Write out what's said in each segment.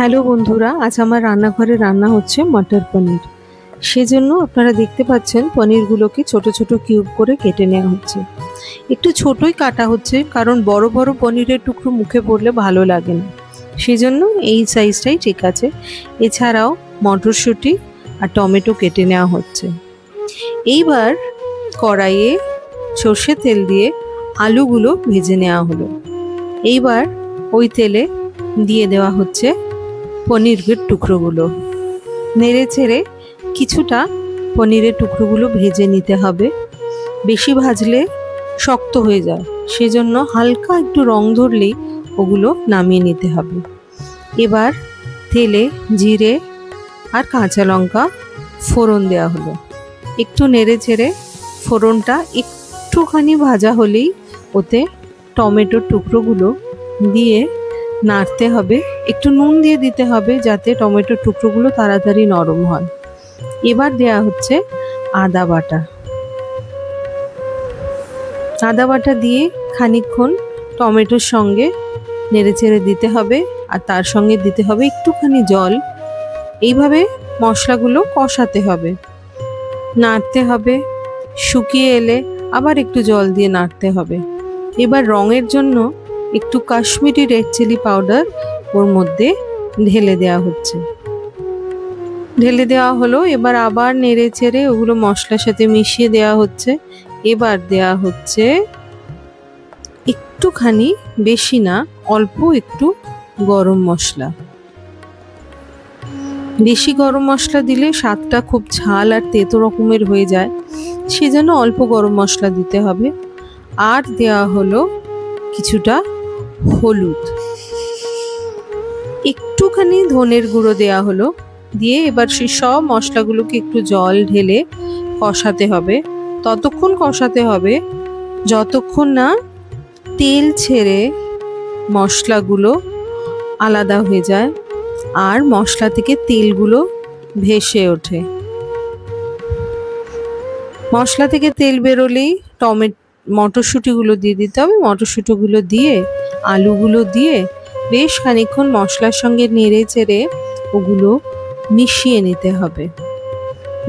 Hello বন্ধুরা, আজ আমার রান্নাঘরে রান্না হচ্ছে মটর পনির। সেজন্য আপনারা দেখতে পাচ্ছেন পনিরগুলোকে ছোট ছোট কিউব করে কেটে নেওয়া হচ্ছে। একটু ছোটই কাটা হচ্ছে কারণ বড় বড় পনিরের টুকরো মুখে পড়লে ভালো লাগে না, সেজন্য এই সাইজটাই ঠিক আছে। এছাড়াও মটরশুঁটি আর টমেটো কেটে নেওয়া হচ্ছে। এইবার কড়াইয়ে সর্ষে তেল দিয়ে আলুগুলো ভেজে নেওয়া হলো। এইবার ওই তেলে দিয়ে দেওয়া হচ্ছে পনিরের টুকরোগুলো। নেড়ে ছেড়ে কিছুটা পনিরের টুকরোগুলো ভেজে নিতে হবে। বেশি ভাজলে শক্ত হয়ে যায়, সেজন্য হালকা একটু রং ধরলেই ওগুলো নামিয়ে নিতে হবে। এবার তেলে জিরে আর কাঁচা লঙ্কা ফোড়ন দেওয়া হলো। একটু নেড়ে ছেড়ে ফোড়নটা একটুখানি ভাজা হলেই ওতে টমেটোর টুকরোগুলো দিয়ে নাড়তে হবে। একটু নুন দিয়ে দিতে হবে যাতে টমেটোর টুকরোগুলো তাড়াতাড়ি নরম হয়। এবার দেয়া হচ্ছে আদা বাটা। আদা বাটা দিয়ে খানিকক্ষণ টমেটোর সঙ্গে নেড়েচেড়ে দিতে হবে, আর তার সঙ্গে দিতে হবে একটুখানি জল। এইভাবে মশলাগুলো কষাতে হবে, নাড়তে হবে। শুকিয়ে এলে আবার একটু জল দিয়ে নাড়তে হবে। এবার রঙের জন্য একটু কাশ্মীরি রেড চিলি পাউডার ওর মধ্যে ঢেলে দেওয়া হচ্ছে। ঢেলে দেওয়া হলো। এবার আবার নেড়ে চেড়ে ওগুলো মশলার সাথে মিশিয়ে দেওয়া হচ্ছে। এবার দেওয়া হচ্ছে একটুখানি, বেশি না, অল্প একটু গরম মশলা। বেশি গরম মশলা দিলে স্বাদটা খুব ঝাল আর তেতো রকমের হয়ে যায়, সেজন্য অল্প গরম মশলা দিতে হবে। আর দেওয়া হলো কিছুটা হলুদ, একটুখানি ধনের গুঁড়ো দেওয়া হলো। দিয়ে এবার সেই সব মশলাগুলোকে একটু জল ঢেলে কষাতে হবে। ততক্ষণ কষাতে হবে যতক্ষণ না তেল ছেড়ে মশলাগুলো আলাদা হয়ে যায় আর মশলা থেকে তেলগুলো ভেসে ওঠে। মশলা থেকে তেল বেরোলেই মটরশুঁটিগুলো দিয়ে দিতে হবে। মটরশুঁটিগুলো দিয়ে আলুগুলো দিয়ে বেশ খানিকক্ষণ মশলার সঙ্গে নেড়ে চেড়ে ওগুলো মিশিয়ে নিতে হবে।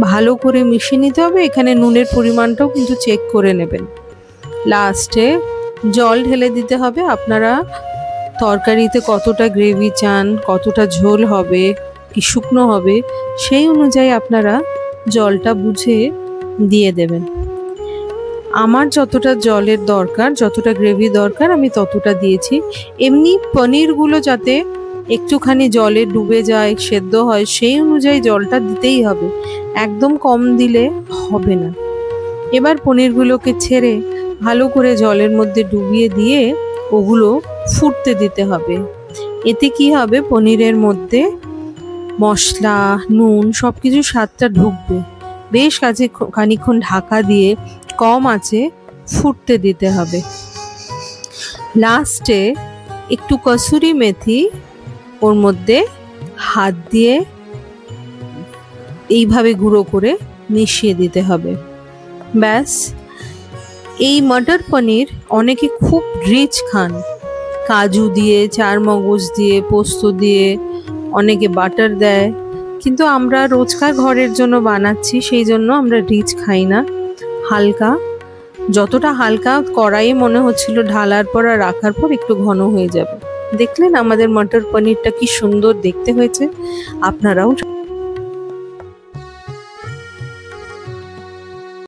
ভালো করে মিশিয়ে নিতে হবে। এখানে নুনের পরিমাণটাও কিন্তু চেক করে নেবেন। লাস্টে জল ঢেলে দিতে হবে। আপনারা তরকারিতে কতটা গ্রেভি চান, কতটা ঝোল হবে কি শুকনো হবে, সেই অনুযায়ী আপনারা জলটা বুঝে দিয়ে দেবেন। আমার যতটা জলের দরকার, যতটা গ্রেভি দরকার, আমি ততটা দিয়েছি। এমনি পনিরগুলো যাতে একটুখানি জলে ডুবে যায়, সেদ্ধ হয়, সেই অনুযায়ী জলটা দিতেই হবে, একদম কম দিলে হবে না। এবার পনিরগুলোকে ছেড়ে ভালো করে জলের মধ্যে ডুবিয়ে দিয়ে ওগুলো ফুটতে দিতে হবে। এতে কি হবে, পনিরের মধ্যে মশলা, নুন সব কিছু স্বাদটা ঢুকবে। বেশ খানিকক্ষণ ঢাকা দিয়ে কম আঁচে ফুটতে দিতে হবে। লাস্টে একটু কসুরি মেথি ওর মধ্যে হাত দিয়ে এইভাবে গুঁড়ো করে মিশিয়ে দিতে হবে। ব্যাস, এই মটর পনির অনেকে খুব রিচ খান, কাজু দিয়ে, চারমগজ দিয়ে, পোস্ত দিয়ে, অনেকে বাটার দেয়, কিন্তু আমরা রোজকার ঘরের জন্য বানাচ্ছি, সেই জন্য আমরা রিচ খাই না। হালকা, যতটা হালকা কড়াইয়ে মনে হচ্ছিল ঢালার পর আর রাখার পর একটু ঘন হয়ে যাবে। দেখলেন আমাদের মটর পনিরটা কি সুন্দর দেখতে হয়েছে। আপনারাও